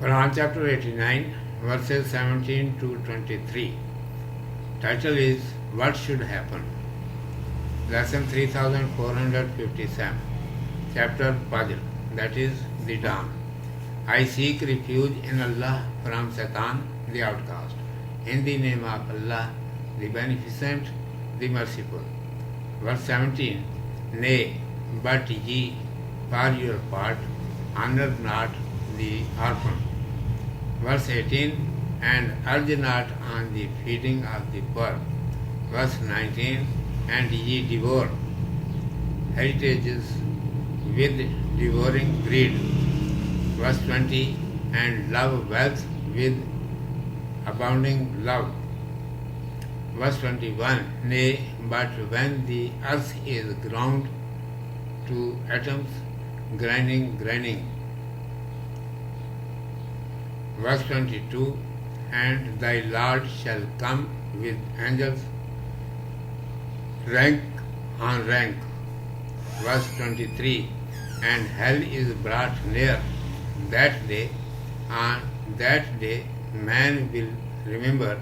Quran chapter 89, verses 17 to 23. Title is What Should Happen? Lesson 3457. Chapter Fajr, that is the dawn. I seek refuge in Allah from Satan, the outcast. In the name of Allah, the Beneficent, the Merciful. Verse 17. Nay, but ye, for your part, honor not the orphan. Verse 18. And urge not on the feeding of the poor. Verse 19. And ye devour heritages with devouring greed. Verse 20. And love wealth with abounding love. Verse 21. Nay, but when the earth is ground to atoms, grinding. Verse 22. And thy Lord shall come with angels, rank on rank. Verse 23. And hell is brought near that day. On that day man will remember,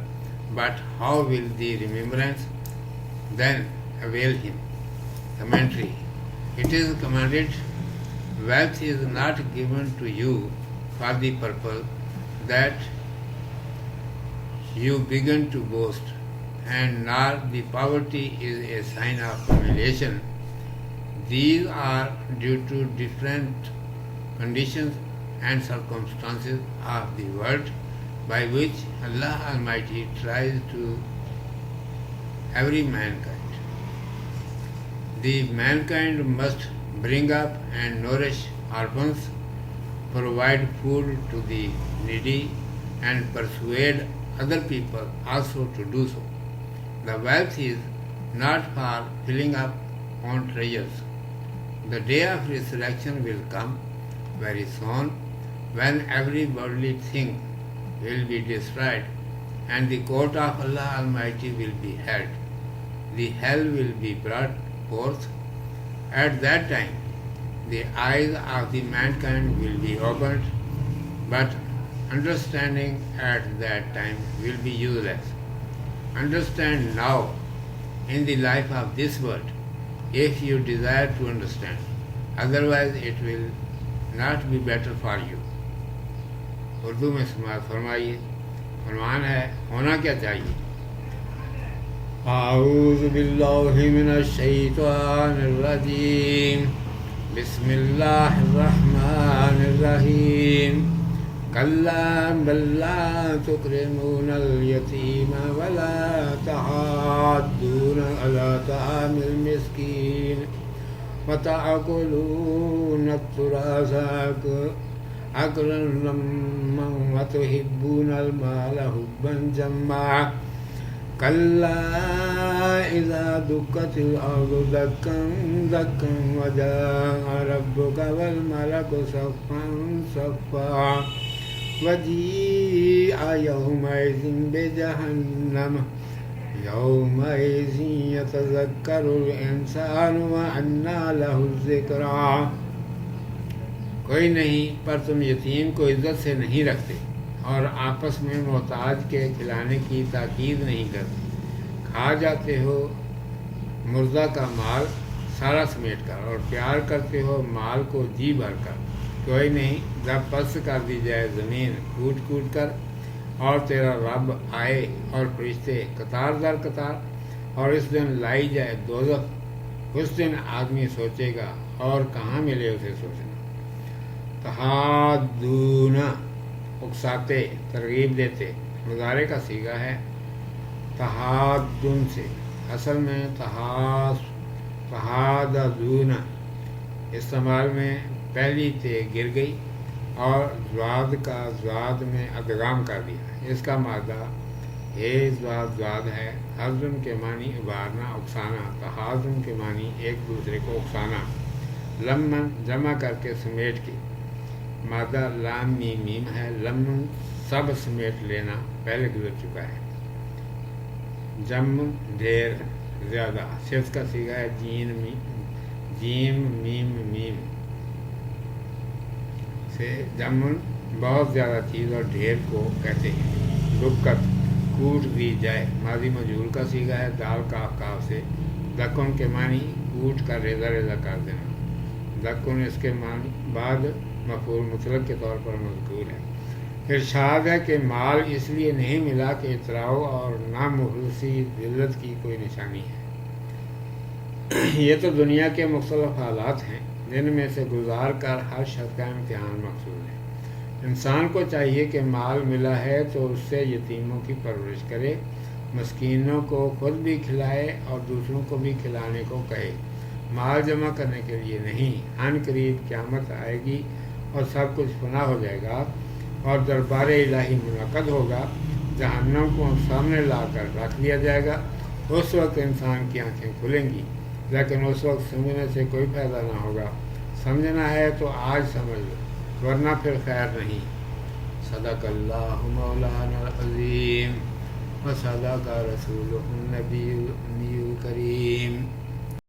but how will the remembrance then avail him? Commentary. It is commanded, wealth is not given to you for the purpose that you begin to boast, and nor the poverty is a sign of humiliation. These are due to different conditions and circumstances of the world by which Allah Almighty tries to every mankind. The mankind must bring up and nourish orphans, provide food to the needy, and persuade other people also to do so. The wealth is not for filling up on treasures. The day of resurrection will come very soon, when every worldly thing will be destroyed and the court of Allah Almighty will be held. The hell will be brought forth. At that time, the eyes of the mankind will be opened, but understanding at that time will be useless. Understand now in the life of this world, if you desire to understand. Otherwise it will not be better for you. Urdu میں سماعت فرمائیے. فرمان ہے ہونا کیا چاہیے. اعوذ باللہ من الشیطان الرجیم. بسم اللہ الرحمن الرحیم. کلا بل لا تکرمون الیتیم ولا تحاضون علی طعام المسکین وتأکلون التراث أكلا لما وتحبون المال حبا جما كلا إذا دكت الأرض دكا دكا وجاء ربك والملك صفا صفا وجيء يومئذ بجهنم يومئذ يتذكر الإنسان وأنى له الذكرى. کوئی نہیں پر تم یتیم کو عزت سے نہیں رکھتے اور آپس میں محتاج کے کھلانے کی تاکید نہیں کرتے. کھا جاتے ہو مردہ کا مال سارا سمیٹ کر اور پیار کرتے ہو مال کو جی بھر کر. کوئی نہیں جب پست کر دی جائے زمین کوٹ کوٹ کر اور تیرا رب آئے اور فرشتے قطار در قطار اور اس دن لائی جائے دوزخ. اس دن آدمی سوچے گا اور کہاں ملے اسے سوچنا. تحادون اکساتے ترغیب دیتے. مضارع کا صیغہ ہے تحادن سے. اصل میں تحادون استعمال میں پہلی تے گر گئی اور زواد کا زواد میں ادغام کر دیا. اس کا مادہ زواد ہے. حزم کے معنی ابارنا اکسانا. تحازن کے معنی ایک دوسرے کو اکسانا. لمن جمع کر کے سمیٹ کے. مادہ لام میم میم ہے. لمن سب سمیٹ لینا پہلے گزر چکا ہے. جم ڈھیر زیادہ. صفت کا صیغہ ہے جیم میم میم سے. جمن بہت زیادہ چیز اور ڈھیر کو کہتے ہیں۔ دقت کوٹ دی جائے، ماضی مجہول کا صیغہ ہے، دال کاف کاف سے، دکن کے معنی کوٹ کا ریزہ ریزہ کر دینا، دکن اس کے معنی بعد مفعول مطلق کے طور پر مذکور ہے۔ ارشاد ہے کہ مال اس لیے نہیں ملا کہ اتراؤ اور نامخلصی ذلت کی کوئی نشانی ہے۔ یہ تو دنیا کے مختلف حالات ہیں جن میں سے گزار کر ہر شخص کا امتحان مقصود ہے۔ انسان کو چاہیے کہ مال ملا ہے تو اس سے یتیموں کی پرورش کرے، مسکینوں کو خود بھی کھلائے اور دوسروں کو بھی کھلانے کو کہے۔ مال جمع کرنے کے لیے نہیں، عن قریب قیامت آئے گی اور سب کچھ فنا ہو جائے گا اور دربار الہی منعقد ہوگا، جہنم کو سامنے لا کر رکھ دیا جائے گا۔ اس وقت انسان کی آنکھیں کھلیں گی، لیکن اس وقت سمجھنے سے کوئی فائدہ نہ ہوگا۔ سمجھنا ہے تو آج سمجھ لو، ورنہ پھر خیر نہیں۔ صدق اللہ مولانا العظیم و صدق رسولہ النبی الکریم۔